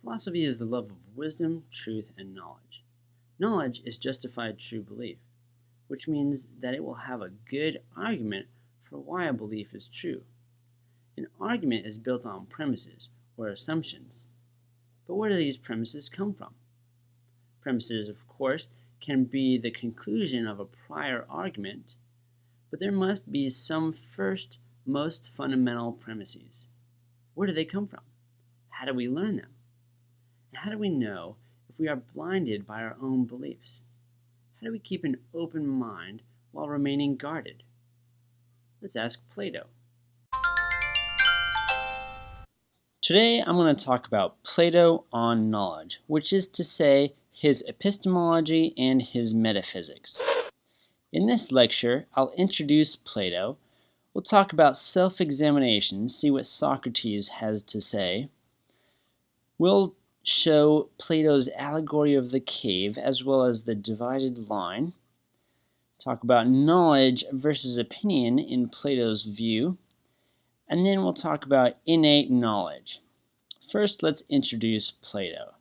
Philosophy is the love of wisdom, truth, and knowledge. Knowledge is justified true belief, which means that it will have a good argument for why a belief is true. An argument is built on premises or assumptions. But where do these premises come from? Premises, of course, can be the conclusion of a prior argument, but there must be some first, most fundamental premises. Where do they come from? How do we learn them? And how do we know if we are blinded by our own beliefs? How do we keep an open mind while remaining guarded? Let's ask Plato. Today I'm going to talk about Plato on knowledge, which is to say his epistemology and his metaphysics. In this lecture, I'll introduce Plato. We'll talk about self-examination, see what Socrates has to say. We'll show Plato's allegory of the cave as well as the divided line. Talk about knowledge versus opinion in Plato's view. And then we'll talk about innate knowledge. First, let's introduce Plato.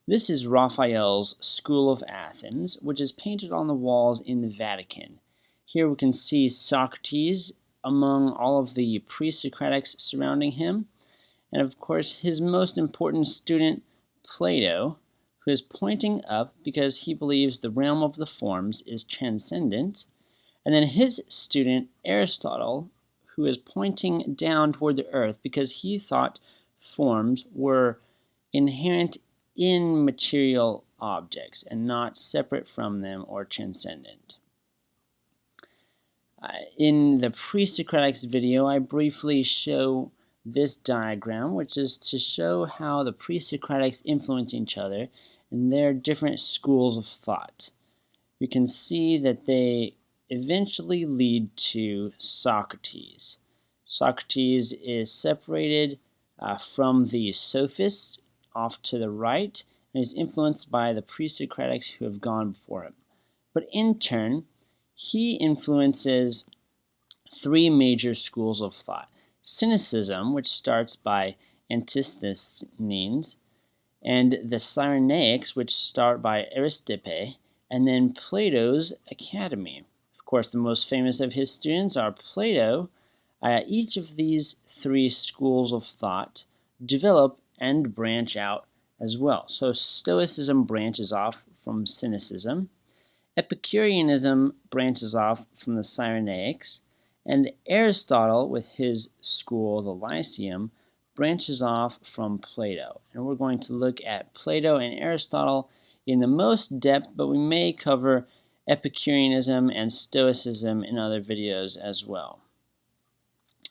This is Raphael's School of Athens, which is painted on the walls in the Vatican. Here we can see Socrates among all of the PreSocratics surrounding him, and of course his most important student, Plato, who is pointing up because he believes the realm of the forms is transcendent, and then his student, Aristotle, who is pointing down toward the earth because he thought forms were inherent in material objects and not separate from them or transcendent. In the PreSocratics video, I briefly show this diagram, which is to show how the PreSocratics influence each other and their different schools of thought. We can see that they eventually lead to Socrates. Socrates is separated from the sophists off to the right, and is influenced by the PreSocratics who have gone before him. But in turn, he influences three major schools of thought. Cynicism, which starts by Antisthenes, and the Cyrenaics, which start by Aristippe, and then Plato's Academy. Of course, the most famous of his students are Plato. Each of these three schools of thought develop and branch out as well. So Stoicism branches off from Cynicism, Epicureanism branches off from the Cyrenaics, and Aristotle, with his school, the Lyceum, branches off from Plato. And we're going to look at Plato and Aristotle in the most depth, but we may cover Epicureanism and Stoicism in other videos as well.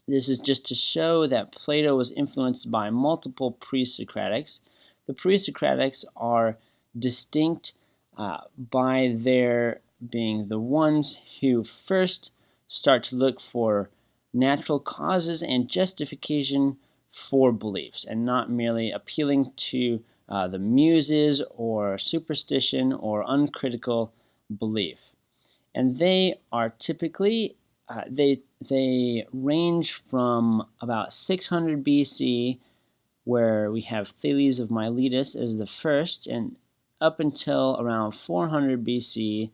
This is just to show that Plato was influenced by multiple PreSocratics. The PreSocratics are distinct by their being the ones who first start to look for natural causes and justification for beliefs, and not merely appealing to the muses or superstition or uncritical belief. And they are typically they range from about 600 BC, where we have Thales of Miletus as the first, and up until around 400 BC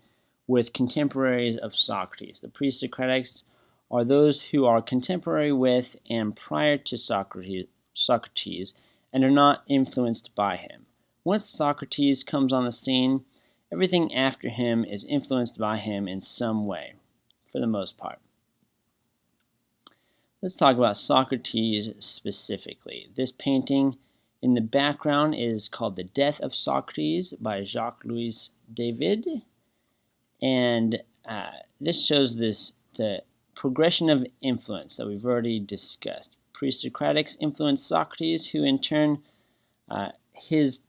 with contemporaries of Socrates. The PreSocratics are those who are contemporary with and prior to Socrates and are not influenced by him. Once Socrates comes on the scene, everything after him is influenced by him in some way, for the most part. Let's talk about Socrates specifically. This painting in the background is called The Death of Socrates by Jacques-Louis David. And this shows the progression of influence that we've already discussed. PreSocratics influenced Socrates, who in turn, his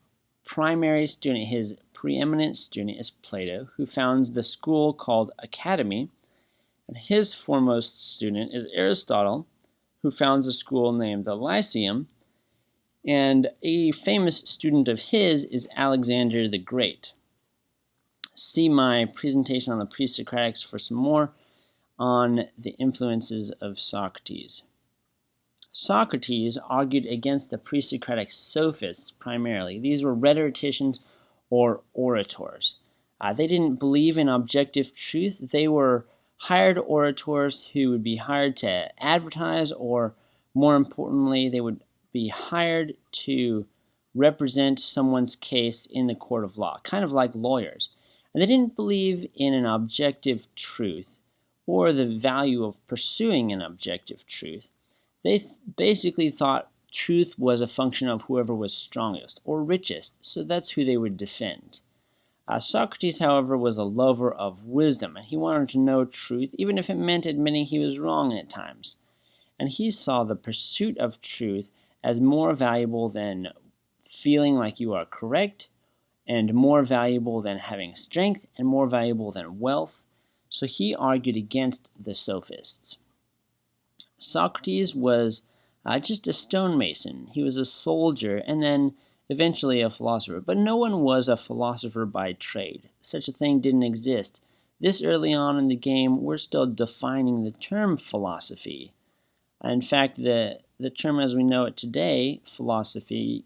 primary student, his preeminent student is Plato, who founds the school called Academy. And his foremost student is Aristotle, who founds a school named the Lyceum. And a famous student of his is Alexander the Great. See my presentation on the PreSocratics for some more on the influences of Socrates. Socrates argued against the pre-Socratic sophists primarily. These were rhetoricians or orators. They didn't believe in objective truth. They were hired orators who would be hired to advertise, or more importantly, they would be hired to represent someone's case in the court of law, kind of like lawyers. And they didn't believe in an objective truth or the value of pursuing an objective truth. They basically thought truth was a function of whoever was strongest or richest, so that's who they would defend. Socrates, however, was a lover of wisdom, and he wanted to know truth, even if it meant admitting he was wrong at times. And he saw the pursuit of truth as more valuable than feeling like you are correct, and more valuable than having strength, and more valuable than wealth. So he argued against the sophists. Socrates was just a stonemason. He was a soldier and then eventually a philosopher. But no one was a philosopher by trade. Such a thing didn't exist. This early on in the game, we're still defining the term philosophy. In fact, the term as we know it today, philosophy,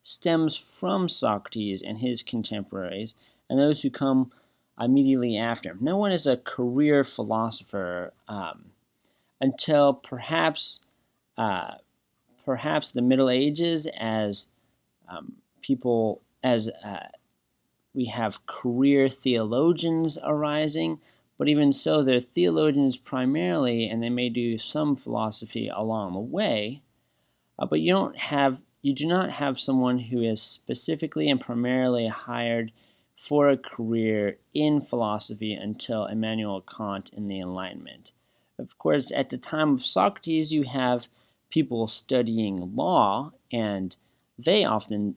stems from Socrates and his contemporaries and those who come immediately after him. No one is a career philosopher until perhaps the Middle Ages, as we have career theologians arising. But even so, they're theologians primarily, and they may do some philosophy along the way. But you do not have someone who is specifically and primarily hired for a career in philosophy until Immanuel Kant in the Enlightenment. Of course, at the time of Socrates, you have people studying law, and they often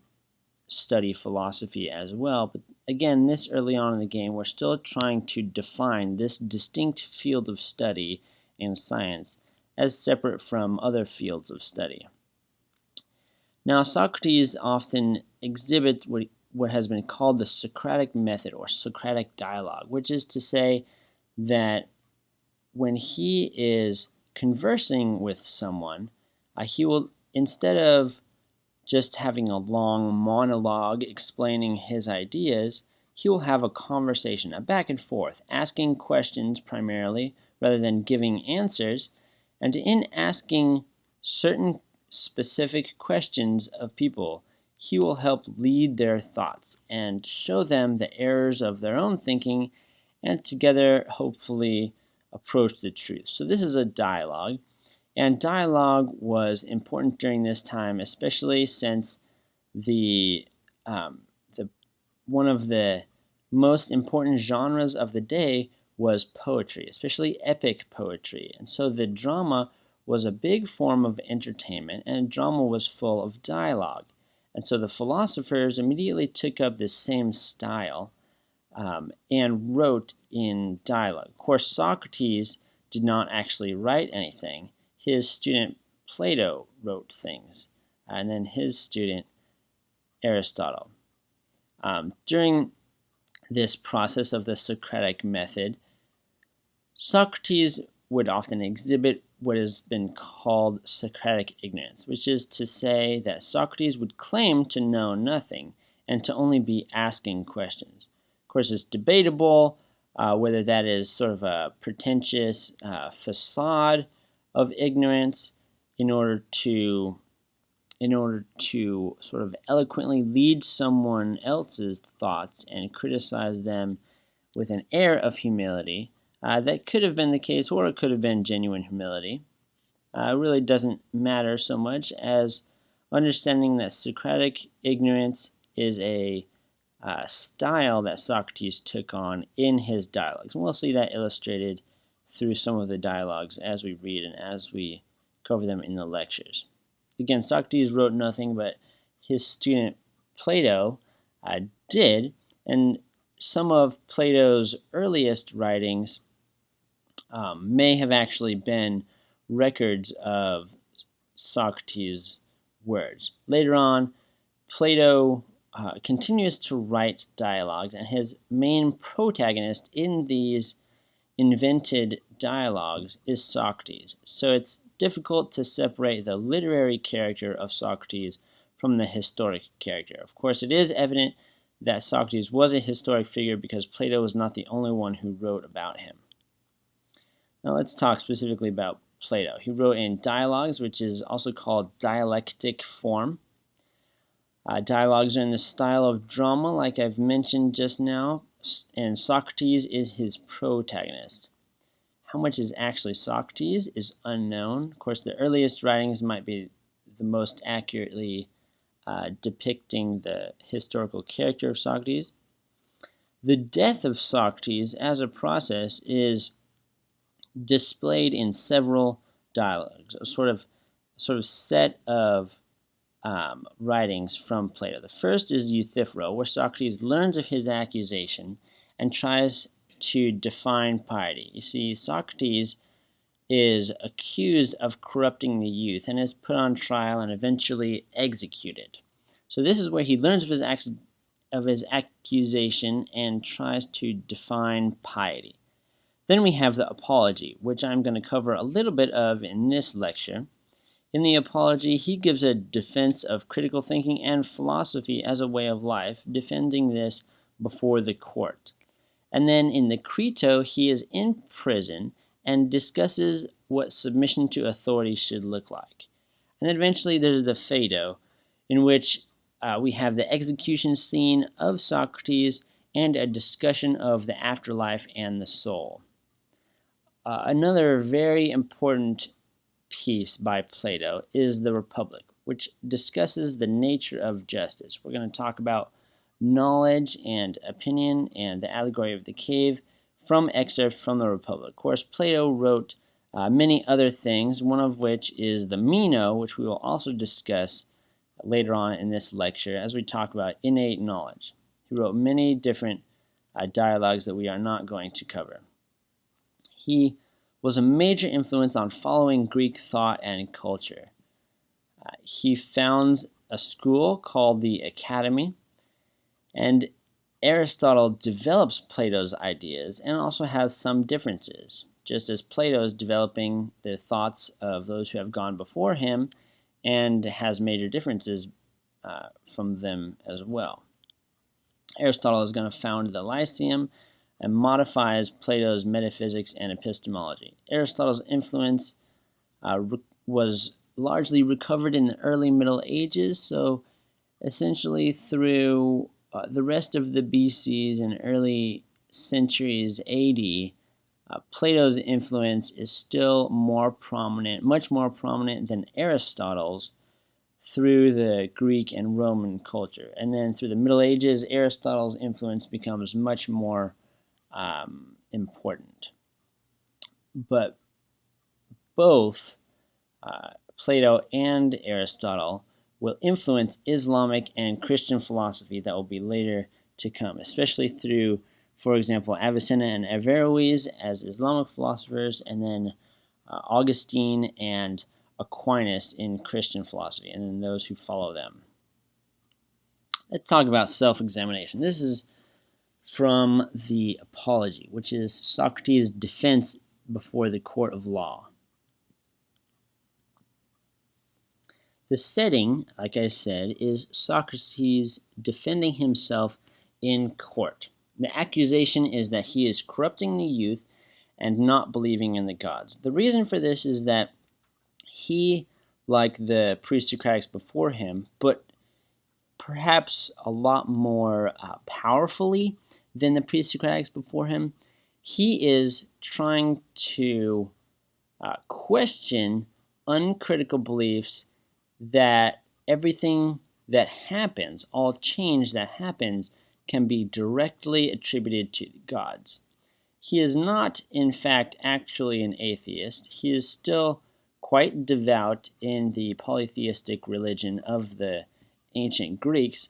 study philosophy as well. But again, this early on in the game, we're still trying to define this distinct field of study in science as separate from other fields of study. Now, Socrates often exhibits what has been called the Socratic method or Socratic dialogue, which is to say that when he is conversing with someone, he will, instead of just having a long monologue explaining his ideas, he will have a conversation, a back and forth, asking questions primarily rather than giving answers. And in asking certain specific questions of people, he will help lead their thoughts and show them the errors of their own thinking, and together hopefully approach the truth. So this is a dialogue, and dialogue was important during this time, especially since one of the most important genres of the day was poetry, especially epic poetry. And so the drama was a big form of entertainment, and drama was full of dialogue. And so the philosophers immediately took up this same style and wrote in dialogue. Of course, Socrates did not actually write anything. His student Plato wrote things, and then his student Aristotle. During this process of the Socratic method, Socrates would often exhibit what has been called Socratic ignorance, which is to say that Socrates would claim to know nothing and to only be asking questions. Of course, it's debatable whether that is sort of a pretentious facade of ignorance in order to sort of eloquently lead someone else's thoughts and criticize them with an air of humility. That could have been the case, or it could have been genuine humility. It really doesn't matter so much as understanding that Socratic ignorance is a style that Socrates took on in his dialogues. And we'll see that illustrated through some of the dialogues as we read and as we cover them in the lectures. Again, Socrates wrote nothing, but his student Plato did, and some of Plato's earliest writings may have actually been records of Socrates' words. Later on, Plato continues to write dialogues, and his main protagonist in these invented dialogues is Socrates. So it's difficult to separate the literary character of Socrates from the historic character. Of course, it is evident that Socrates was a historic figure because Plato was not the only one who wrote about him. Now let's talk specifically about Plato. He wrote in dialogues, which is also called dialectic form. Dialogues are in the style of drama, like I've mentioned just now, and Socrates is his protagonist. How much is actually Socrates is unknown. Of course, the earliest writings might be the most accurately depicting the historical character of Socrates. The death of Socrates as a process is displayed in several dialogues, a sort of set of writings from Plato. The first is Euthyphro, where Socrates learns of his accusation and tries to define piety. You see, Socrates is accused of corrupting the youth and is put on trial and eventually executed. So this is where he learns of his accusation and tries to define piety. Then we have the Apology, which I'm going to cover a little bit of in this lecture. In the Apology, he gives a defense of critical thinking and philosophy as a way of life, defending this before the court. And then in the Crito, he is in prison and discusses what submission to authority should look like. And then eventually there's the Phaedo, in which we have the execution scene of Socrates and a discussion of the afterlife and the soul. Another very important piece by Plato is the Republic, which discusses the nature of justice. We're going to talk about knowledge and opinion and the allegory of the cave from excerpts from the Republic. Of course, Plato wrote many other things, one of which is the Meno, which we will also discuss later on in this lecture as we talk about innate knowledge. He wrote many different dialogues that we are not going to cover. He was a major influence on following Greek thought and culture. He founds a school called the Academy, and Aristotle develops Plato's ideas and also has some differences, just as Plato is developing the thoughts of those who have gone before him and has major differences from them as well. Aristotle is going to found the Lyceum and modifies Plato's metaphysics and epistemology. Aristotle's influence was largely recovered in the early Middle Ages, so essentially through the rest of the BCs and early centuries AD, Plato's influence is still more prominent, much more prominent than Aristotle's through the Greek and Roman culture. And then through the Middle Ages, Aristotle's influence becomes much more important. But both Plato and Aristotle will influence Islamic and Christian philosophy that will be later to come, especially through, for example, Avicenna and Averroes as Islamic philosophers, and then Augustine and Aquinas in Christian philosophy, and then those who follow them. Let's talk about self-examination. This is from the Apology, which is Socrates' defense before the court of law. The setting, like I said, is Socrates defending himself in court. The accusation is that he is corrupting the youth and not believing in the gods. The reason for this is that he, like the PreSocratics before him, but perhaps a lot more powerfully than the PreSocratics before him, he is trying to question uncritical beliefs that everything that happens, all change that happens, can be directly attributed to the gods. He is not, in fact, actually an atheist. He is still quite devout in the polytheistic religion of the ancient Greeks.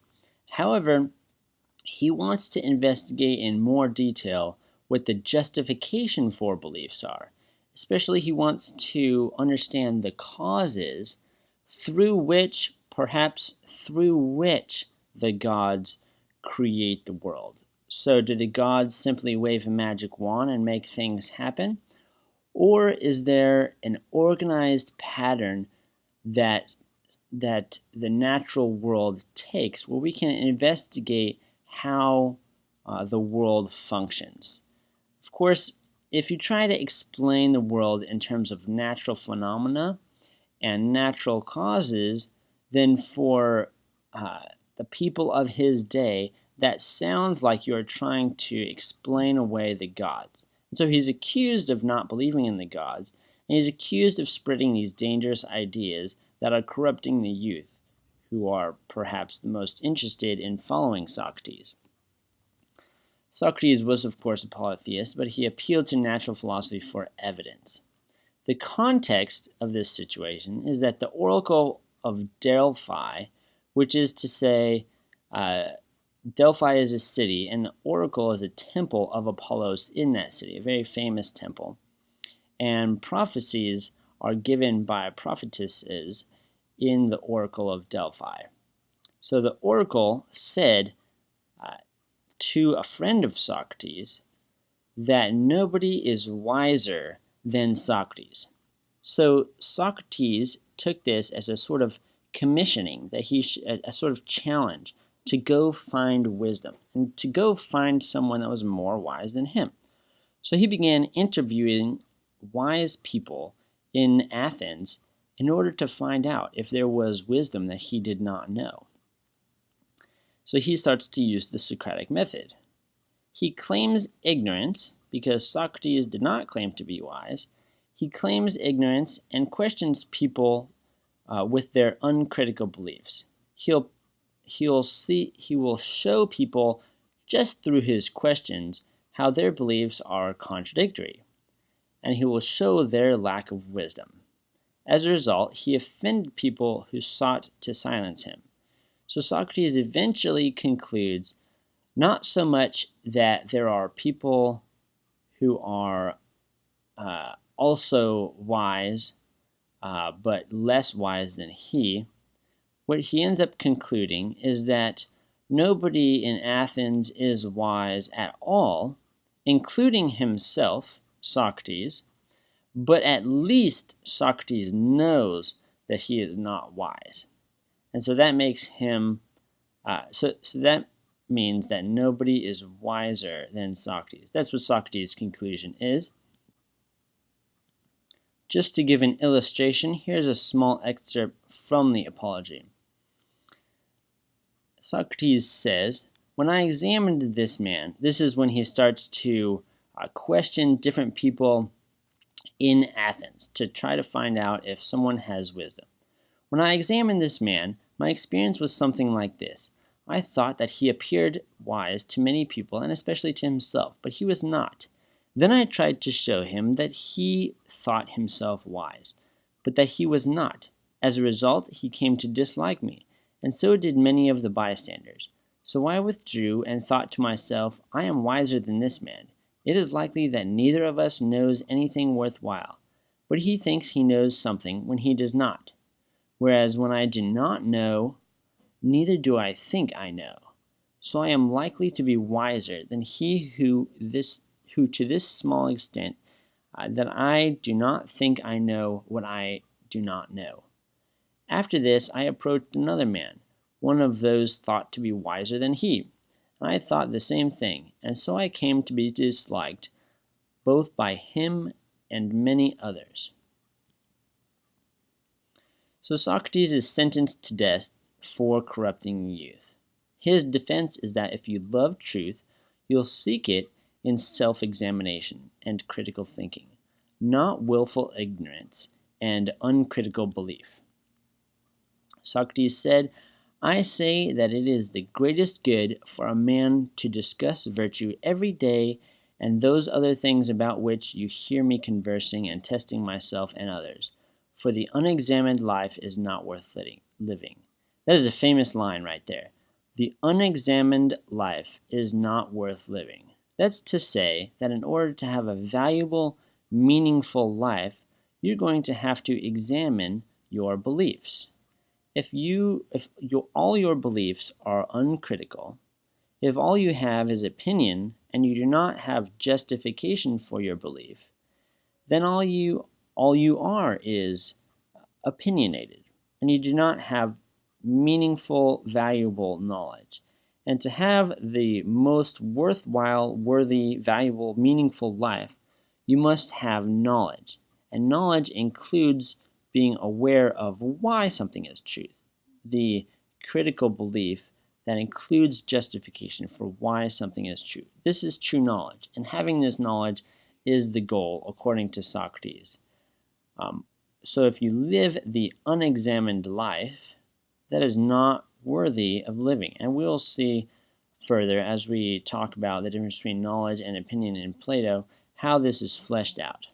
However, he wants to investigate in more detail what the justification for beliefs are. Especially, he wants to understand the causes through which the gods create the world. So do the gods simply wave a magic wand and make things happen? Or is there an organized pattern that the natural world takes where we can investigate how the world functions? Of course, if you try to explain the world in terms of natural phenomena and natural causes, then for the people of his day, that sounds like you're trying to explain away the gods. And so he's accused of not believing in the gods, and he's accused of spreading these dangerous ideas that are corrupting the youth, who are perhaps the most interested in following Socrates. Socrates was, of course, a polytheist, but he appealed to natural philosophy for evidence. The context of this situation is that the oracle of Delphi, which is to say, Delphi is a city, and the oracle is a temple of Apollos in that city, a very famous temple. And prophecies are given by prophetesses in the oracle of Delphi. So the oracle said to a friend of Socrates that nobody is wiser than Socrates. So Socrates took this as a sort of commissioning, that a sort of challenge to go find wisdom and to go find someone that was more wise than him. So he began interviewing wise people in Athens in order to find out if there was wisdom that he did not know. So he starts to use the Socratic method. He claims ignorance because Socrates did not claim to be wise. He claims ignorance and questions people with their uncritical beliefs. He will show people just through his questions how their beliefs are contradictory, and he will show their lack of wisdom. As a result, he offended people who sought to silence him. So Socrates eventually concludes not so much that there are people who are also wise, but less wise than he. What he ends up concluding is that nobody in Athens is wise at all, including himself, Socrates, but at least Socrates knows that he is not wise. And so that makes him, so that means that nobody is wiser than Socrates. That's what Socrates' conclusion is. Just to give an illustration, here's a small excerpt from the Apology. Socrates says, "When I examined this man," this is when he starts to question different people in Athens to try to find out if someone has wisdom. "When I examined this man, my experience was something like this. I thought that he appeared wise to many people and especially to himself, but he was not. Then I tried to show him that he thought himself wise, but that he was not. As a result, he came to dislike me, and so did many of the bystanders. So I withdrew and thought to myself, I am wiser than this man. It is likely that neither of us knows anything worthwhile, but he thinks he knows something when he does not. Whereas when I do not know, neither do I think I know. So I am likely to be wiser than he who to this small extent that I do not think I know what I do not know. After this I approached another man, one of those thought to be wiser than he. And I thought the same thing, and so I came to be disliked both by him and many others." So Socrates is sentenced to death for corrupting youth. His defense is that if you love truth, you'll seek it in self-examination and critical thinking, not willful ignorance and uncritical belief. Socrates said, "I say that it is the greatest good for a man to discuss virtue every day and those other things about which you hear me conversing and testing myself and others, for the unexamined life is not worth living." That is a famous line right there. The unexamined life is not worth living. That's to say that in order to have a valuable, meaningful life, you're going to have to examine your beliefs. If all your beliefs are uncritical, If all you have is opinion and you do not have justification for your belief, then all you are is opinionated, and you do not have meaningful, valuable knowledge. And to have the most worthwhile, worthy, valuable, meaningful life, you must have knowledge. And knowledge includes being aware of why something is truth, the critical belief that includes justification for why something is true. This is true knowledge, and having this knowledge is the goal, according to Socrates. So if you live the unexamined life, that is not worthy of living. And we'll see further as we talk about the difference between knowledge and opinion in Plato, how this is fleshed out.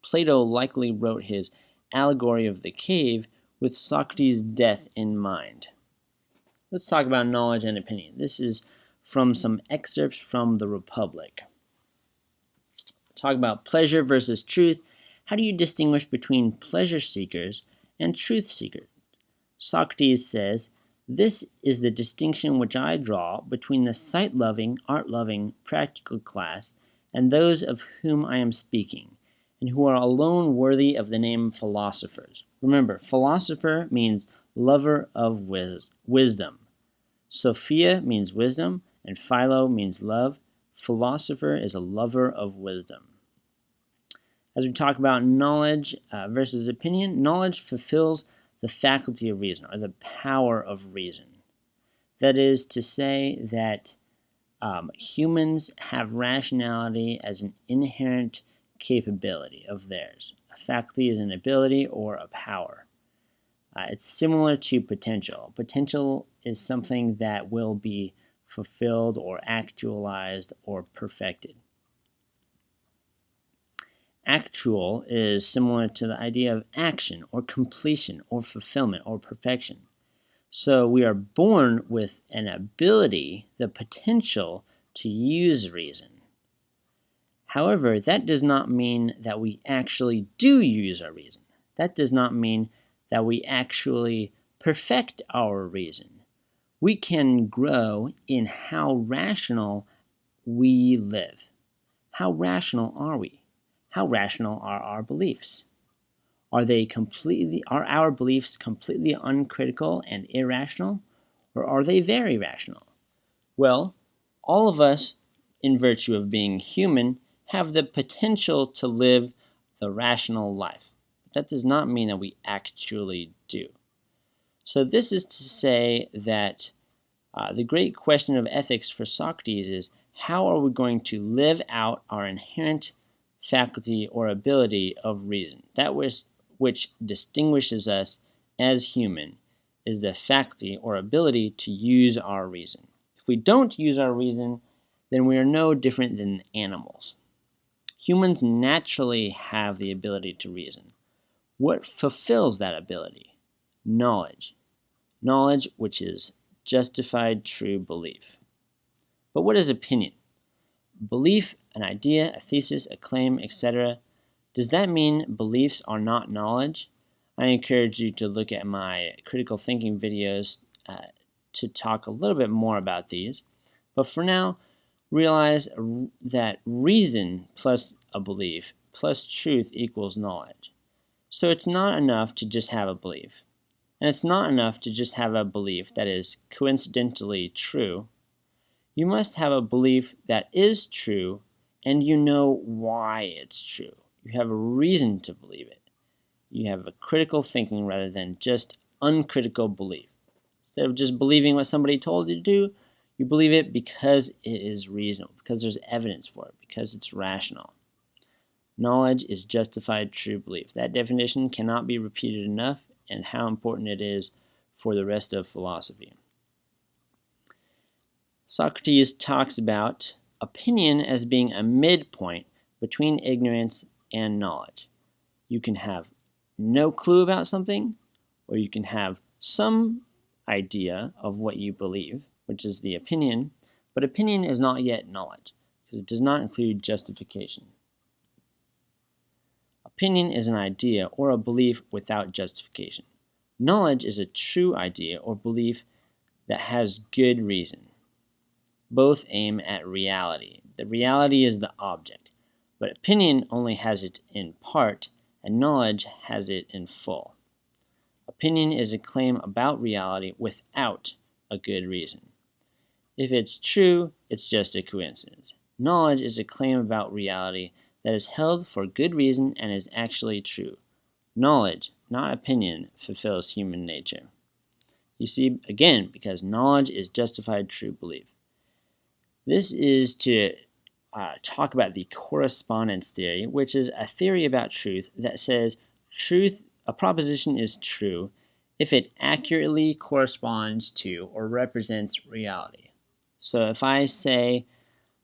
Plato likely wrote his allegory of the cave with Socrates' death in mind. Let's talk about knowledge and opinion. This is from some excerpts from the Republic. Talk about pleasure versus truth. How do you distinguish between pleasure seekers and truth seekers? Socrates says, "This is the distinction which I draw between the sight-loving, art-loving, practical class and those of whom I am speaking, and who are alone worthy of the name philosophers." Remember, philosopher means lover of wisdom. Sophia means wisdom, and philo means love. Philosopher is a lover of wisdom. As we talk about knowledge versus opinion, knowledge fulfills the faculty of reason, or the power of reason. That is to say that humans have rationality as an inherent capability of theirs. A faculty is an ability or a power. It's similar to potential. Potential is something that will be fulfilled or actualized or perfected. Actual is similar to the idea of action or completion or fulfillment or perfection. So we are born with an ability, the potential to use reason. However, that does not mean that we actually do use our reason. That does not mean that we actually perfect our reason. We can grow in how rational we live. How rational are we? How rational are our beliefs? Are our beliefs completely uncritical and irrational, or are they very rational? Well, all of us, in virtue of being human, have the potential to live the rational life. But that does not mean that we actually do. So this is to say that the great question of ethics for Socrates is, how are we going to live out our inherent faculty or ability of reason? That which distinguishes us as human is the faculty or ability to use our reason. If we don't use our reason, then we are no different than animals. Humans naturally have the ability to reason. What fulfills that ability? Knowledge. Knowledge which is justified true belief. But what is opinion? Belief, an idea, a thesis, a claim, etc. Does that mean beliefs are not knowledge? I encourage you to look at my critical thinking videos to talk a little bit more about these. But for now, realize that reason plus a belief plus truth equals knowledge. So it's not enough to just have a belief. And it's not enough to just have a belief that is coincidentally true. You must have a belief that is true, and you know why it's true. You have a reason to believe it. You have a critical thinking rather than just uncritical belief. Instead of just believing what somebody told you to do, you believe it because it is reasonable, because there's evidence for it, because it's rational. Knowledge is justified true belief. That definition cannot be repeated enough, and how important it is for the rest of philosophy. Socrates talks about opinion as being a midpoint between ignorance and knowledge. You can have no clue about something, or you can have some idea of what you believe, which is the opinion, but opinion is not yet knowledge, because it does not include justification. Opinion is an idea or a belief without justification. Knowledge is a true idea or belief that has good reason. Both aim at reality. The reality is the object, but opinion only has it in part, and knowledge has it in full. Opinion is a claim about reality without a good reason. If it's true, it's just a coincidence. Knowledge is a claim about reality that is held for good reason and is actually true. Knowledge, not opinion, fulfills human nature. You see, again, because knowledge is justified true belief. This is to talk about the correspondence theory, which is a theory about truth that says a proposition is true if it accurately corresponds to or represents reality. So if I say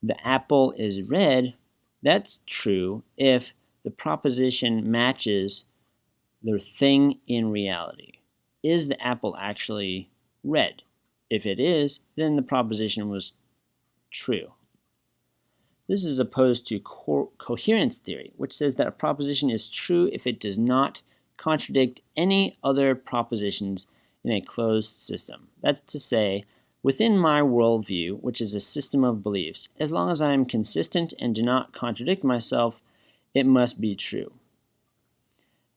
the apple is red, that's true if the proposition matches the thing in reality. Is the apple actually red? If it is, then the proposition was true. This is opposed to coherence theory, which says that a proposition is true if it does not contradict any other propositions in a closed system. That's to say, within my worldview, which is a system of beliefs, as long as I am consistent and do not contradict myself, it must be true.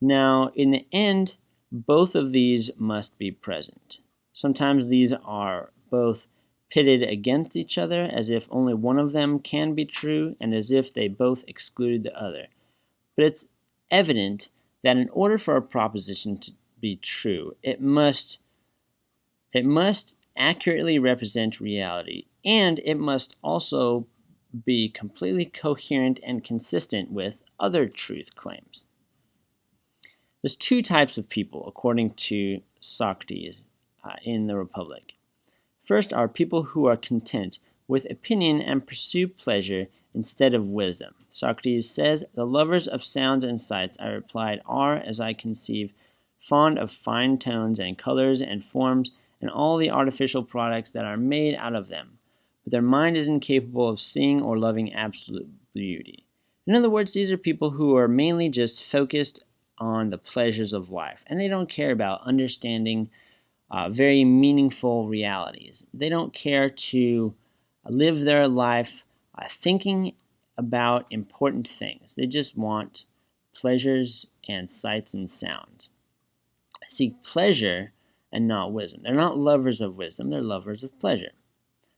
Now, in the end, both of these must be present. Sometimes these are both pitted against each other, as if only one of them can be true, and as if they both exclude the other. But it's evident that in order for a proposition to be true, it must accurately represent reality, and it must also be completely coherent and consistent with other truth claims. There's two types of people, according to Socrates in the Republic. First are people who are content with opinion and pursue pleasure instead of wisdom. Socrates says, "The lovers of sounds and sights," I replied, "are, as I conceive, fond of fine tones and colors and forms and all the artificial products that are made out of them, but their mind is incapable of seeing or loving absolute beauty." In other words, these are people who are mainly just focused on the pleasures of life, and they don't care about understanding very meaningful realities. They don't care to live their life thinking about important things. They just want pleasures and sights and sounds. Seek pleasure and not wisdom. They're not lovers of wisdom, they're lovers of pleasure.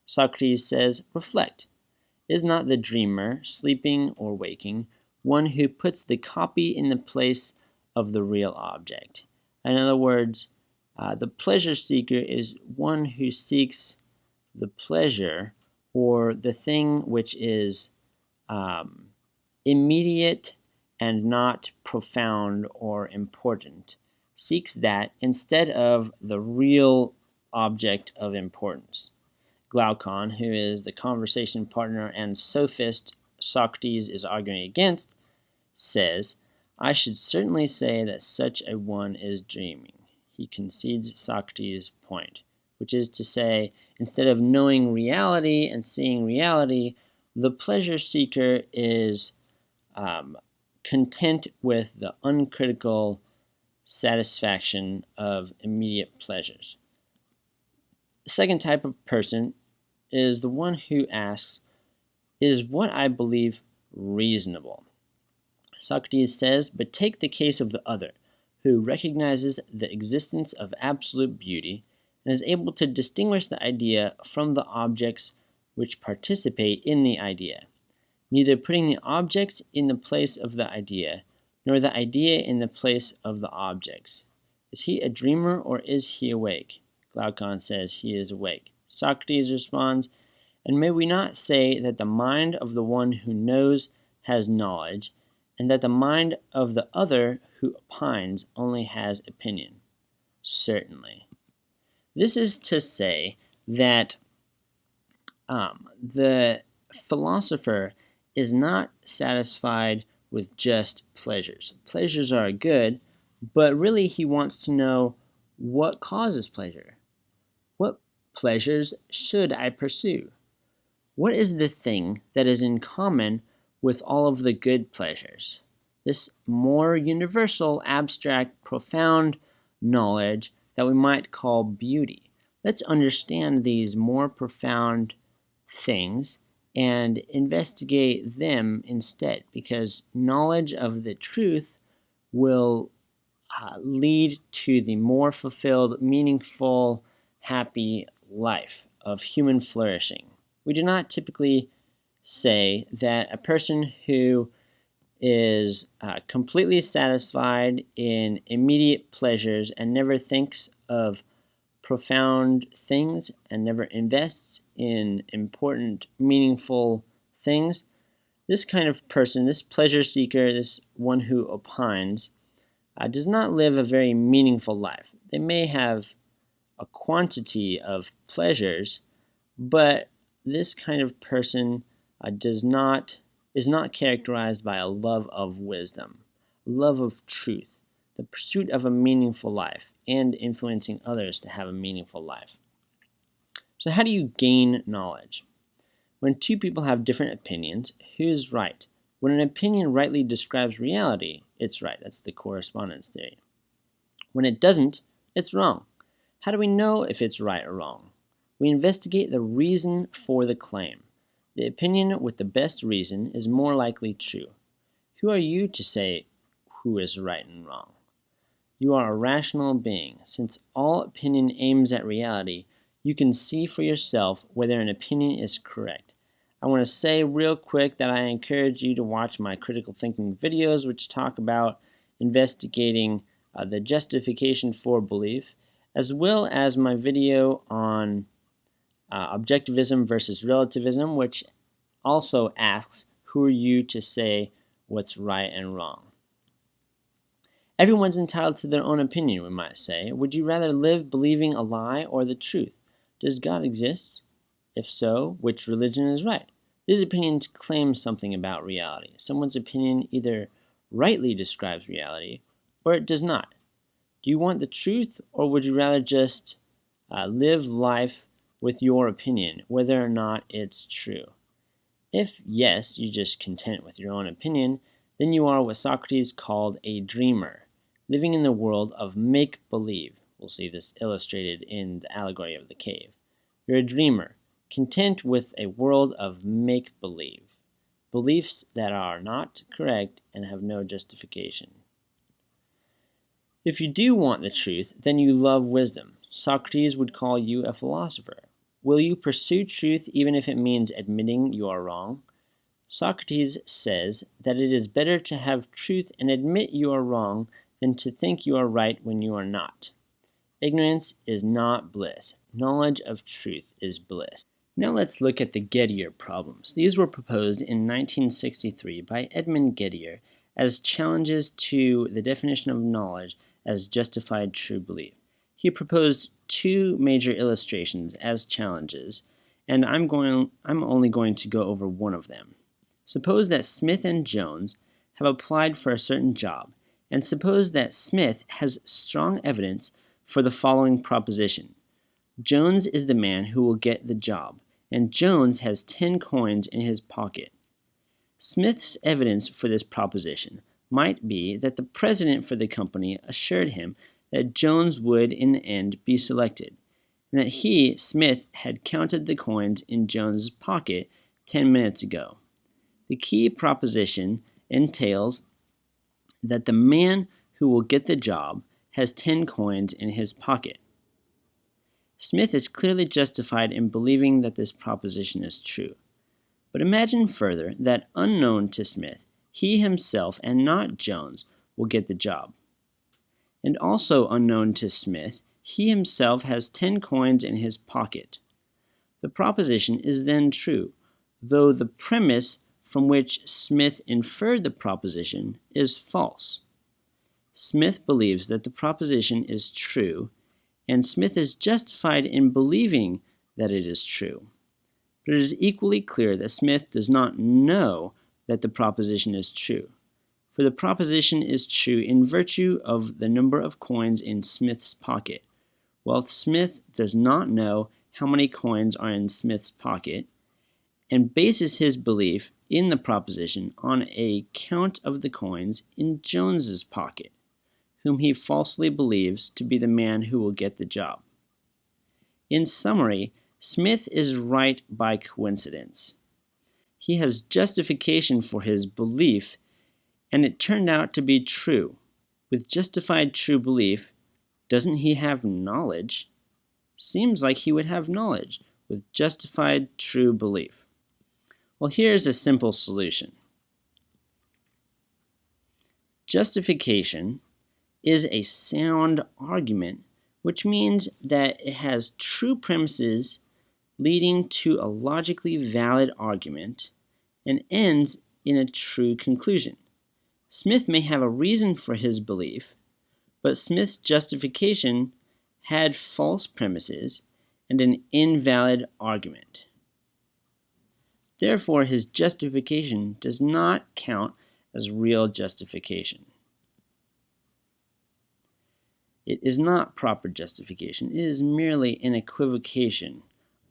Socrates says, "Reflect. Is not the dreamer, sleeping or waking, one who puts the copy in the place of the real object?" In other words, the pleasure seeker is one who seeks the pleasure or the thing which is immediate and not profound or important, seeks that instead of the real object of importance. Glaucon, who is the conversation partner and sophist Socrates is arguing against, says, "I should certainly say that such a one is dreaming." He concedes Socrates' point, which is to say, instead of knowing reality and seeing reality, the pleasure seeker is content with the uncritical satisfaction of immediate pleasures. The second type of person is the one who asks, "Is what I believe reasonable?" Socrates says, "But take the case of the other, who recognizes the existence of absolute beauty and is able to distinguish the idea from the objects which participate in the idea, neither putting the objects in the place of the idea, nor the idea in the place of the objects. Is he a dreamer or is he awake?" Glaucon says he is awake. Socrates responds, "And may we not say that the mind of the one who knows has knowledge, and that the mind of the other who opines only has opinion?" Certainly. This is to say that the philosopher is not satisfied with just pleasures. Pleasures are good, but really he wants to know what causes pleasure. What pleasures should I pursue? What is the thing that is in common with all of the good pleasures? This more universal, abstract, profound knowledge that we might call beauty. Let's understand these more profound things and investigate them instead, because knowledge of the truth will lead to the more fulfilled, meaningful, happy life of human flourishing. We do not typically say that a person who is completely satisfied in immediate pleasures and never thinks of profound things and never invests in important, meaningful things. This kind of person, this pleasure seeker, this one who opines, does not live a very meaningful life. They may have a quantity of pleasures, but this kind of person is not characterized by a love of wisdom, love of truth, the pursuit of a meaningful life, and influencing others to have a meaningful life. So how do you gain knowledge? When two people have different opinions, who's right? When an opinion rightly describes reality, it's right. That's the correspondence theory. When it doesn't, it's wrong. How do we know if it's right or wrong? We investigate the reason for the claim. The opinion with the best reason is more likely true. Who are you to say who is right and wrong? You are a rational being. Since all opinion aims at reality, you can see for yourself whether an opinion is correct. I want to say real quick that I encourage you to watch my critical thinking videos, which talk about investigating the justification for belief, as well as my video on objectivism versus relativism, which also asks, who are you to say what's right and wrong? Everyone's entitled to their own opinion, we might say. Would you rather live believing a lie or the truth? Does God exist? If so, which religion is right? These opinions claim something about reality. Someone's opinion either rightly describes reality or it does not. Do you want the truth, or would you rather just live life with your opinion, whether or not it's true? If yes, you're just content with your own opinion, then you are what Socrates called a dreamer, living in the world of make-believe. We'll see this illustrated in the allegory of the cave. You're a dreamer, content with a world of make-believe, beliefs that are not correct and have no justification. If you do want the truth, then you love wisdom. Socrates would call you a philosopher. Will you pursue truth even if it means admitting you are wrong? Socrates says that it is better to have truth and admit you are wrong than to think you are right when you are not. Ignorance is not bliss. Knowledge of truth is bliss. Now let's look at the Gettier problems. These were proposed in 1963 by Edmund Gettier as challenges to the definition of knowledge as justified true belief. He proposed two major illustrations as challenges, and I'm only going to go over one of them. Suppose that Smith and Jones have applied for a certain job, and suppose that Smith has strong evidence for the following proposition. Jones is the man who will get the job, and Jones has 10 coins in his pocket. Smith's evidence for this proposition might be that the president for the company assured him that Jones would, in the end, be selected, and that he, Smith, had counted the coins in Jones's pocket 10 minutes ago. The key proposition entails that the man who will get the job has 10 coins in his pocket. Smith is clearly justified in believing that this proposition is true. But imagine further that unknown to Smith, he himself and not Jones will get the job. And also unknown to Smith, he himself has 10 coins in his pocket. The proposition is then true, though the premise from which Smith inferred the proposition is false. Smith believes that the proposition is true, and Smith is justified in believing that it is true. But it is equally clear that Smith does not know that the proposition is true, for the proposition is true in virtue of the number of coins in Smith's pocket, while Smith does not know how many coins are in Smith's pocket, and bases his belief in the proposition on a count of the coins in Jones's pocket, whom he falsely believes to be the man who will get the job. In summary, Smith is right by coincidence. He has justification for his belief, and it turned out to be true. With justified true belief, doesn't he have knowledge? Seems like he would have knowledge with justified true belief. Well, here's a simple solution. Justification is a sound argument, which means that it has true premises leading to a logically valid argument and ends in a true conclusion. Smith may have a reason for his belief, but Smith's justification had false premises and an invalid argument. Therefore, his justification does not count as real justification. It is not proper justification. It is merely an equivocation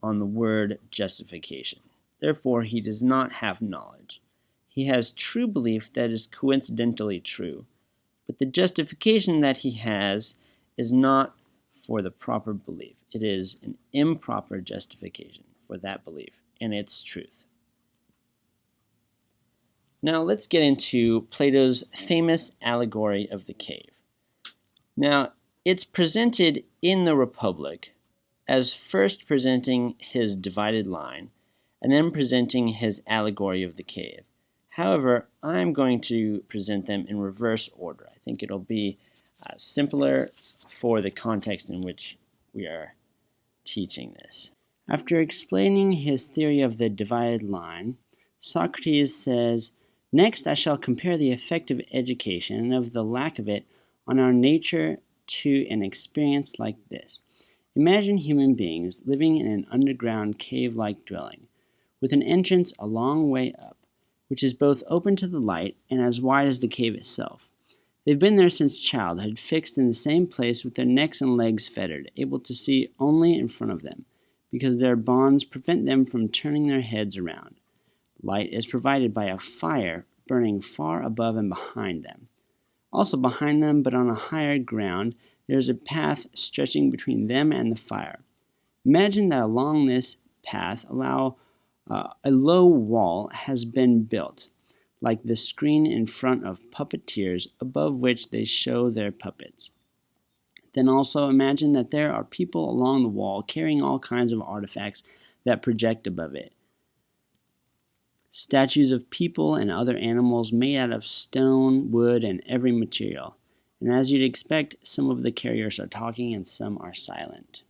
on the word justification. Therefore, he does not have knowledge. He has true belief that is coincidentally true, but the justification that he has is not for the proper belief. It is an improper justification for that belief and its truth. Now let's get into Plato's famous allegory of the cave. Now, it's presented in the Republic as first presenting his divided line and then presenting his allegory of the cave. However, I'm going to present them in reverse order. I think it'll be simpler for the context in which we are teaching this. After explaining his theory of the divided line, Socrates says, "Next I shall compare the effect of education and of the lack of it on our nature to an experience like this. Imagine human beings living in an underground cave-like dwelling, with an entrance a long way up, which is both open to the light and as wide as the cave itself. They've been there since childhood, fixed in the same place with their necks and legs fettered, able to see only in front of them, because their bonds prevent them from turning their heads around. Light is provided by a fire burning far above and behind them. Also behind them, but on a higher ground, there is a path stretching between them and the fire. Imagine that along this path a low wall has been built, like the screen in front of puppeteers above which they show their puppets. Then also imagine that there are people along the wall carrying all kinds of artifacts that project above it. Statues of people and other animals made out of stone, wood, and every material. And as you'd expect, some of the carriers are talking and some are silent."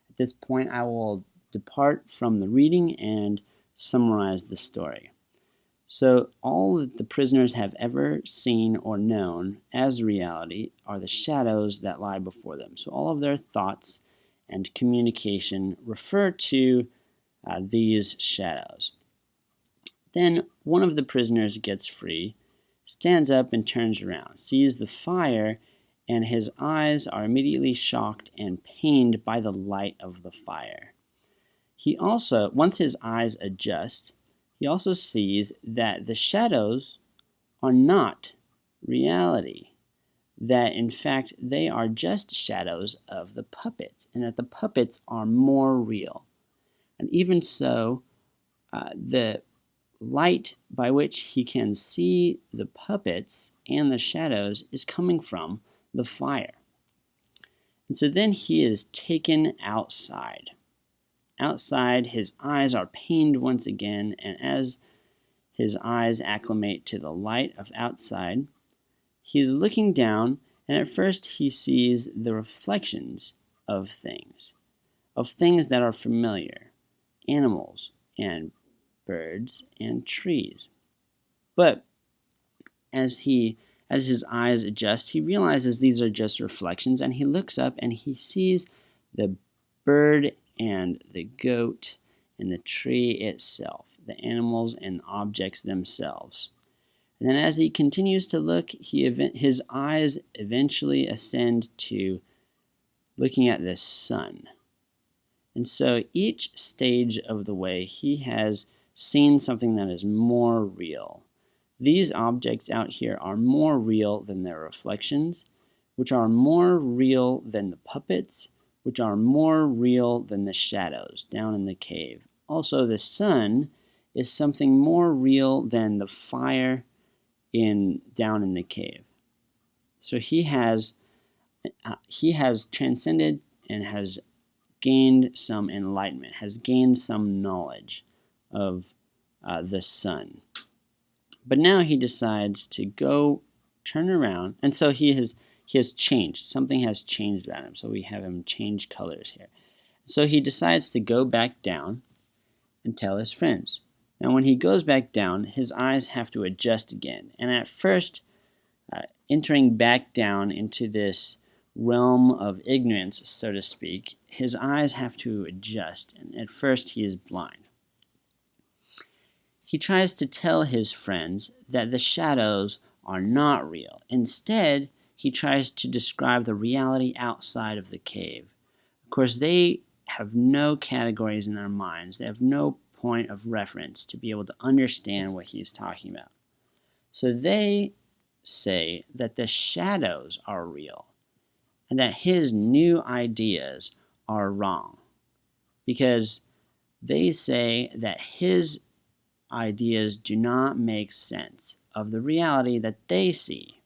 At this point, I will depart from the reading and summarize the story. So, all that the prisoners have ever seen or known as reality are the shadows that lie before them. So, all of their thoughts and communication refer to these shadows. Then one of the prisoners gets free, stands up and turns around, sees the fire, and his eyes are immediately shocked and pained by the light of the fire. He also, once his eyes adjust, he also sees that the shadows are not reality, that in fact they are just shadows of the puppets, and that the puppets are more real. And even so, the light by which he can see the puppets and the shadows is coming from the fire. And so then he is taken outside. Outside, his eyes are pained once again, and as his eyes acclimate to the light of outside, he is looking down, and at first he sees the reflections of things that are familiar, animals and birds and trees. But as his eyes adjust, he realizes these are just reflections, and he looks up and he sees the bird and the goat and the tree itself, the animals and objects themselves. And then as he continues to look, his eyes eventually ascend to looking at the sun. And so each stage of the way, he has seen something that is more real. These objects out here are more real than their reflections, which are more real than the puppets, which are more real than the shadows down in the cave. Also, the sun is something more real than the fire down in the cave. So he has transcended and has gained some enlightenment, has gained some knowledge of the sun. But now he decides to go turn around, and so he has changed. Something has changed about him. So we have him change colors here. So he decides to go back down and tell his friends. Now when he goes back down, his eyes have to adjust again. And at first, entering back down into this realm of ignorance, so to speak, his eyes have to adjust. And at first he is blind. He tries to tell his friends that the shadows are not real. Instead, he tries to describe the reality outside of the cave. Of course, they have no categories in their minds. They have no point of reference to be able to understand what he's talking about. So they say that the shadows are real and that his new ideas are wrong, because they say that his ideas do not make sense of the reality that they see.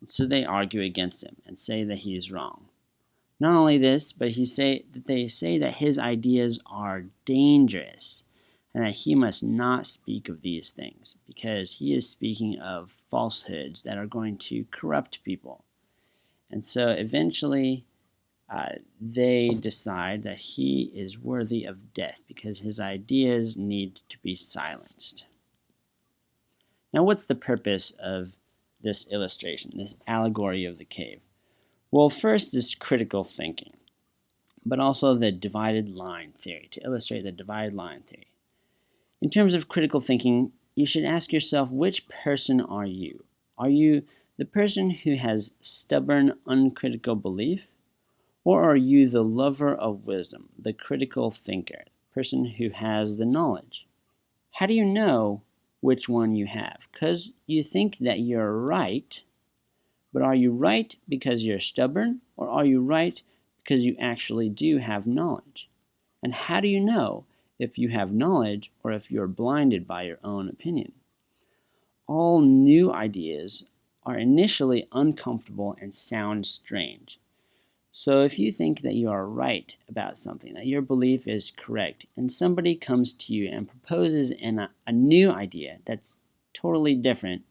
And so they argue against him and say that he is wrong. Not only this, but they say that his ideas are dangerous and that he must not speak of these things because he is speaking of falsehoods that are going to corrupt people. And so eventually they decide that he is worthy of death because his ideas need to be silenced. Now, what's the purpose of this illustration, this allegory of the cave? Well, first is critical thinking, but also the divided line theory, to illustrate the divided line theory. In terms of critical thinking, you should ask yourself, which person are you? Are you the person who has stubborn, uncritical belief? Or are you the lover of wisdom, the critical thinker, the person who has the knowledge? How do you know which one you have? Because you think that you're right, but are you right because you're stubborn, or are you right because you actually do have knowledge? And how do you know if you have knowledge or if you're blinded by your own opinion? All new ideas are initially uncomfortable and sound strange. So if you think that you are right about something, that your belief is correct, and somebody comes to you and proposes a new idea that's totally different,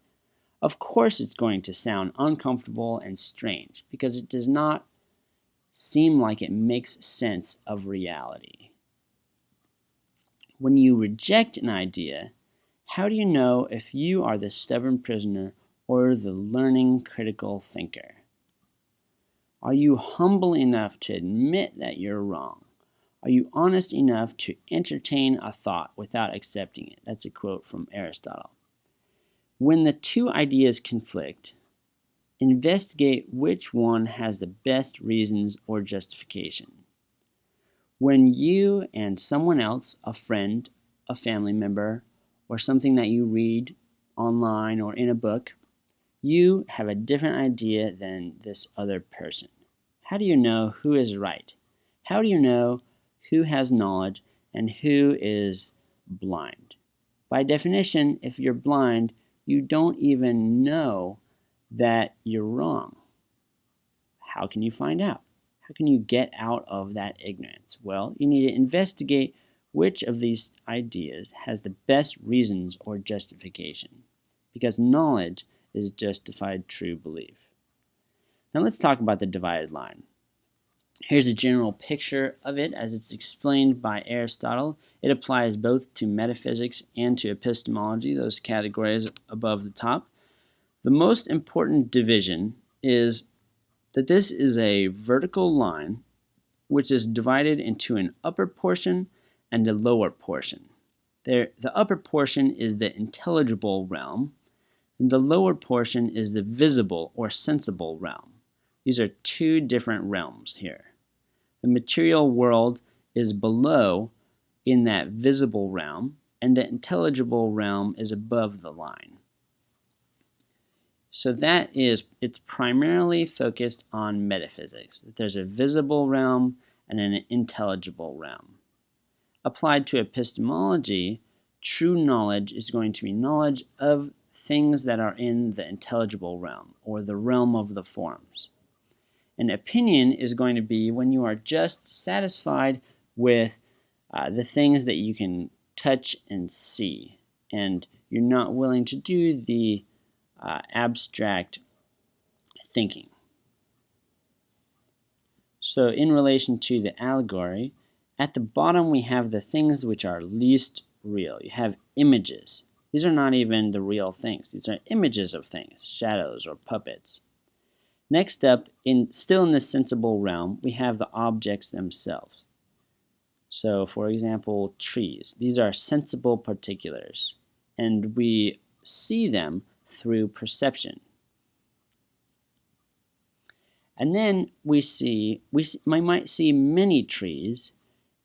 of course it's going to sound uncomfortable and strange because it does not seem like it makes sense of reality. When you reject an idea, how do you know if you are the stubborn prisoner or the learning critical thinker? Are you humble enough to admit that you're wrong? Are you honest enough to entertain a thought without accepting it? That's a quote from Aristotle. When the two ideas conflict, investigate which one has the best reasons or justification. When you and someone else, a friend, a family member, or something that you read online or in a book, you have a different idea than this other person. How do you know who is right? How do you know who has knowledge and who is blind? By definition, if you're blind, you don't even know that you're wrong. How can you find out? How can you get out of that ignorance? Well, you need to investigate which of these ideas has the best reasons or justification, because knowledge is justified true belief. Now let's talk about the divided line. Here's a general picture of it as it's explained by Aristotle. It applies both to metaphysics and to epistemology, those categories above the top. The most important division is that this is a vertical line which is divided into an upper portion and a lower portion. The upper portion is the intelligible realm, and the lower portion is the visible or sensible realm. These are two different realms here. The material world is below in that visible realm, and the intelligible realm is above the line. So it's primarily focused on metaphysics. There's a visible realm and an intelligible realm. Applied to epistemology, true knowledge is going to be knowledge of things that are in the intelligible realm, or the realm of the forms. An opinion is going to be when you are just satisfied with the things that you can touch and see, and you're not willing to do the abstract thinking. So in relation to the allegory, at the bottom we have the things which are least real. You have images. These are not even the real things. These are images of things, shadows or puppets. Next up, still in the sensible realm, we have the objects themselves. So, for example, trees. These are sensible particulars, and we see them through perception. And then we might see many trees,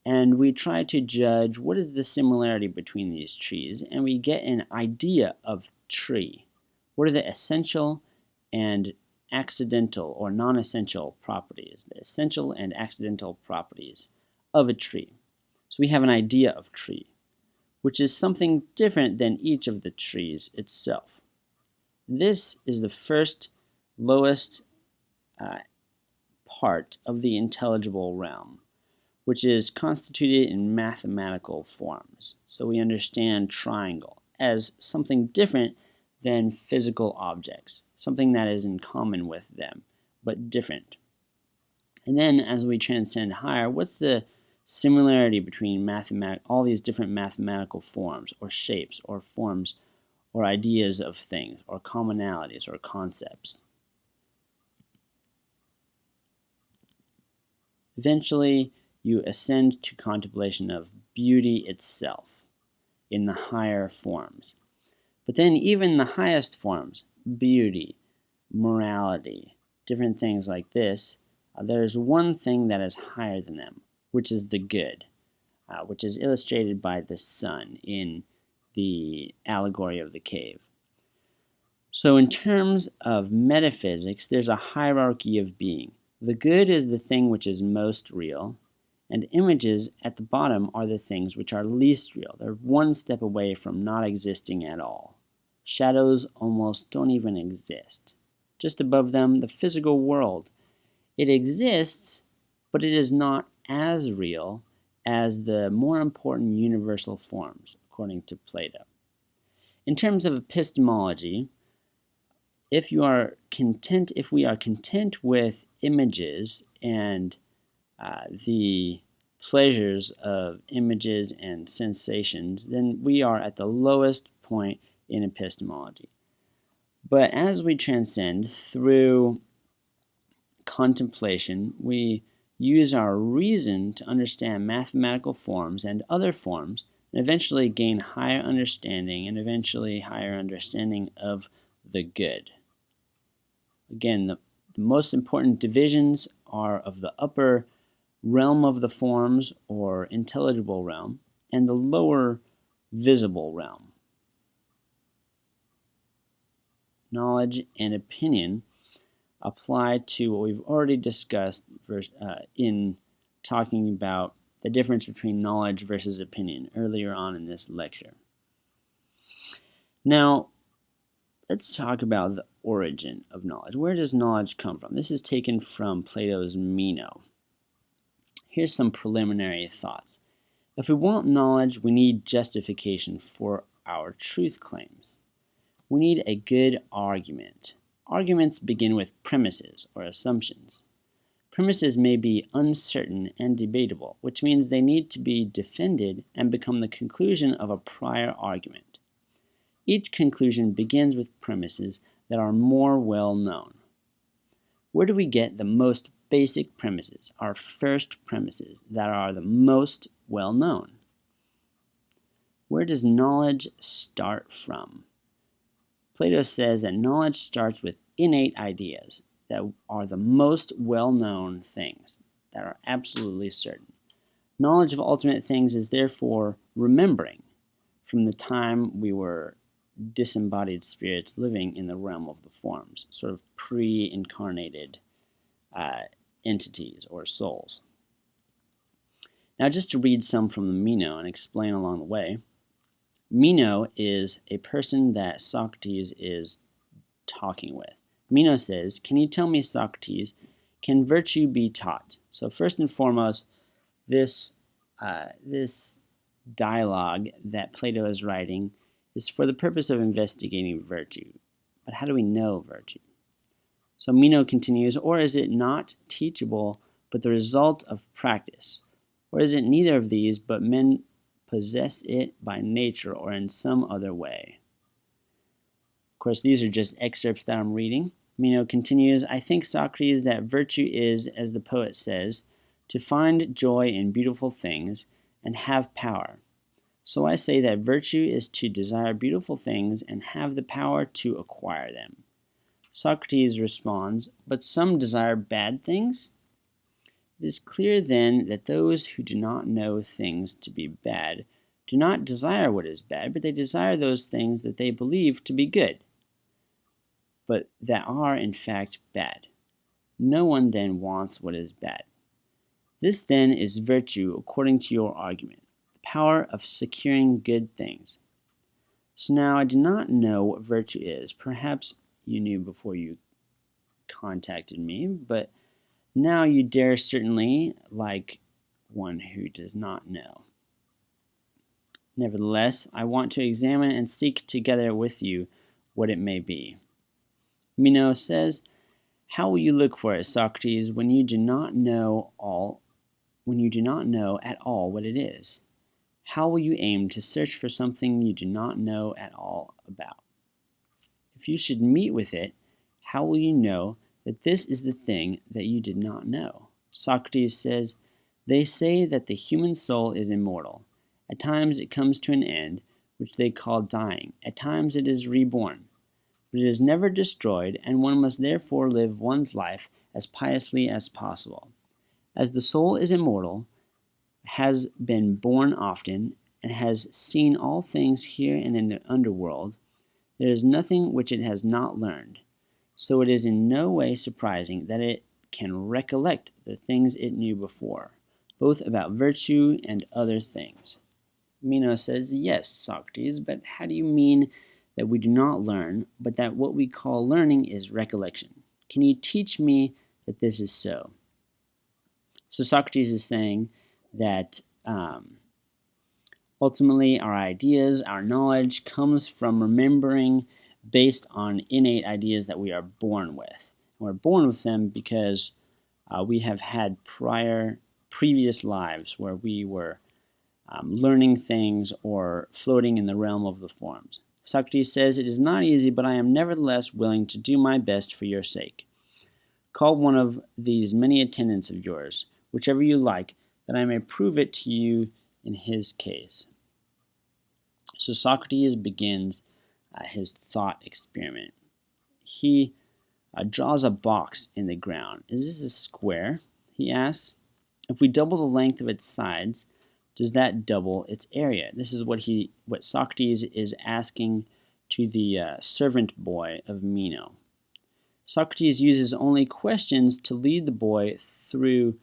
and we try to judge what is the similarity between these trees, and we get an idea of tree. What are the essential and accidental or non-essential properties, the essential and accidental properties of a tree. So we have an idea of tree, which is something different than each of the trees itself. This is the first lowest part of the intelligible realm, which is constituted in mathematical forms. So we understand triangle as something different than physical objects, something that is in common with them, but different. And then as we transcend higher, what's the similarity between all these different mathematical forms or shapes or forms or ideas of things or commonalities or concepts? Eventually, you ascend to contemplation of beauty itself in the higher forms. But then even the highest forms, beauty, morality, different things like this, there's one thing that is higher than them, which is the good, which is illustrated by the sun in the allegory of the cave. So in terms of metaphysics, there's a hierarchy of being. The good is the thing which is most real, and images at the bottom are the things which are least real. They're one step away from not existing at all. Shadows almost don't even exist. Just above them, the physical world. It exists, but it is not as real as the more important universal forms, according to Plato. In terms of epistemology, if we are content with images and the pleasures of images and sensations, then we are at the lowest point in epistemology. But as we transcend through contemplation, we use our reason to understand mathematical forms and other forms, and eventually gain higher understanding and eventually higher understanding of the good. Again, the most important divisions are of the upper realm of the forms or intelligible realm and the lower visible realm. Knowledge and opinion apply to what we've already discussed in talking about the difference between knowledge versus opinion earlier on in this lecture. Now, let's talk about the origin of knowledge. Where does knowledge come from? This is taken from Plato's Meno. Here's some preliminary thoughts. If we want knowledge, we need justification for our truth claims. We need a good argument. Arguments begin with premises or assumptions. Premises may be uncertain and debatable, which means they need to be defended and become the conclusion of a prior argument. Each conclusion begins with premises that are more well known. Where do we get the most basic premises, our first premises that are the most well known? Where does knowledge start from? Plato says that knowledge starts with innate ideas that are the most well-known things, that are absolutely certain. Knowledge of ultimate things is therefore remembering from the time we were disembodied spirits living in the realm of the forms, sort of pre-incarnated entities or souls. Now, just to read some from the Meno and explain along the way, Meno is a person that Socrates is talking with. Meno says, "Can you tell me, Socrates, can virtue be taught?" So first and foremost, this dialogue that Plato is writing is for the purpose of investigating virtue. But how do we know virtue? So Meno continues, "Or is it not teachable, but the result of practice? Or is it neither of these, but men possess it by nature or in some other way?" Of course, these are just excerpts that I'm reading. Meno continues, "I think, Socrates, that virtue is, as the poet says, to find joy in beautiful things and have power. So I say that virtue is to desire beautiful things and have the power to acquire them." Socrates responds, "But some desire bad things? It is clear then that those who do not know things to be bad do not desire what is bad, but they desire those things that they believe to be good, but that are in fact bad. No one then wants what is bad. This then is virtue according to your argument, the power of securing good things. So now I do not know what virtue is. Perhaps you knew before you contacted me, but now you dare certainly like one who does not know. Nevertheless, I want to examine and seek together with you what it may be." Meno says, "How will you look for it, Socrates, when you do not know at all what it is? How will you aim to search for something you do not know at all about? If you should meet with it, how will you know that this is the thing that you did not know?" Socrates says, "They say that the human soul is immortal. At times it comes to an end, which they call dying. At times it is reborn. But it is never destroyed, and one must therefore live one's life as piously as possible. As the soul is immortal, has been born often, and has seen all things here and in the underworld, there is nothing which it has not learned. So it is in no way surprising that it can recollect the things it knew before, both about virtue and other things." Meno says, "Yes, Socrates, but how do you mean that we do not learn, but that what we call learning is recollection? Can you teach me that this is so?" So Socrates is saying that ultimately our ideas, our knowledge comes from remembering based on innate ideas that we are born with. And we're born with them because we have had previous lives where we were learning things or floating in the realm of the forms. Socrates says, "It is not easy, but I am nevertheless willing to do my best for your sake. Call one of these many attendants of yours, whichever you like, that I may prove it to you in his case." So Socrates begins his thought experiment. He draws a box in the ground. "Is this a square?" he asks. "If we double the length of its sides, does that double its area?" This is what Socrates is asking to the servant boy of Meno. Socrates uses only questions to lead the boy through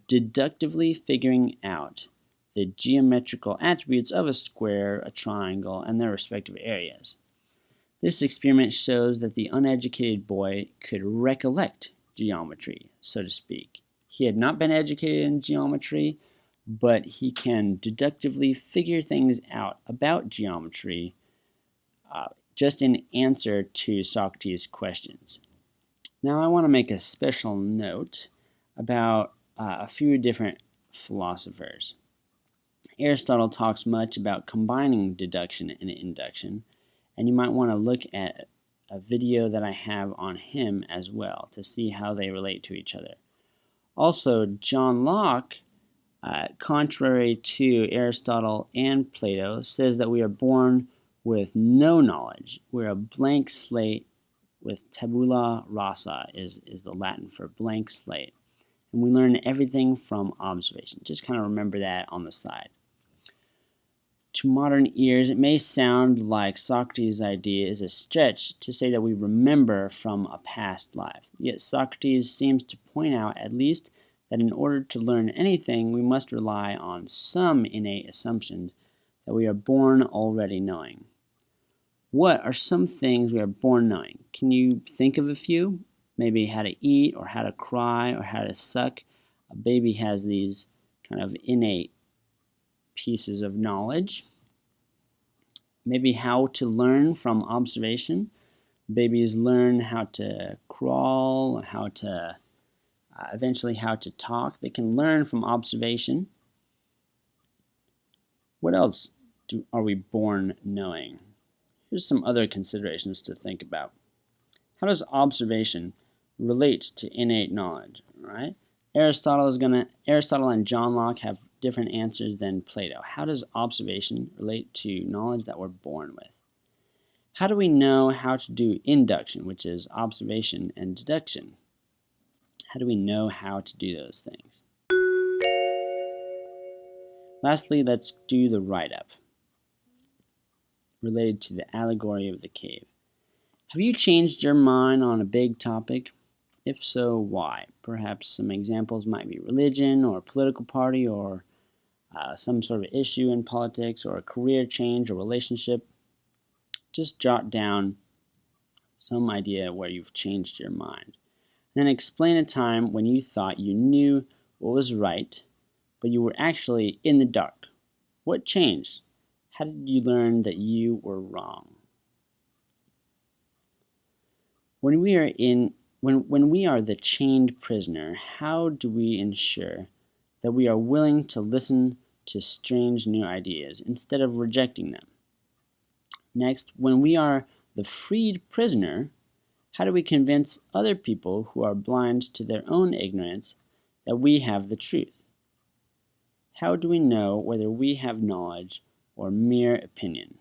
deductively figuring out the geometrical attributes of a square, a triangle, and their respective areas. This experiment shows that the uneducated boy could recollect geometry, so to speak. He had not been educated in geometry, but he can deductively figure things out about geometry just in answer to Socrates' questions. Now I want to make a special note about a few different philosophers. Aristotle talks much about combining deduction and induction, and you might want to look at a video that I have on him as well to see how they relate to each other. Also, John Locke, contrary to Aristotle and Plato, says that we are born with no knowledge. We're a blank slate with tabula rasa is the Latin for blank slate. And we learn everything from observation. Just kind of remember that on the side. To modern ears, it may sound like Socrates' idea is a stretch to say that we remember from a past life. Yet Socrates seems to point out, at least, that in order to learn anything, we must rely on some innate assumptions that we are born already knowing. What are some things we are born knowing? Can you think of a few? Maybe how to eat, or how to cry, or how to suck. A baby has these kind of innate pieces of knowledge. Maybe how to learn from observation. Babies learn how to crawl, how to eventually how to talk. They can learn from observation. What else are we born knowing? Here's some other considerations to think about. How does observation relate to innate knowledge? Right? Aristotle and John Locke have different answers than Plato. How does observation relate to knowledge that we're born with? How do we know how to do induction, which is observation, and deduction? How do we know how to do those things? Lastly, let's do the write-up related to the allegory of the cave. Have you changed your mind on a big topic? If so, why? Perhaps some examples might be religion, or a political party, or some sort of issue in politics, or a career change, or relationship. Just jot down some idea where you've changed your mind. Then explain a time when you thought you knew what was right, but you were actually in the dark. What changed? How did you learn that you were wrong? When we are the chained prisoner, how do we ensure that we are willing to listen to strange new ideas instead of rejecting them? Next, when we are the freed prisoner, how do we convince other people who are blind to their own ignorance that we have the truth? How do we know whether we have knowledge or mere opinion?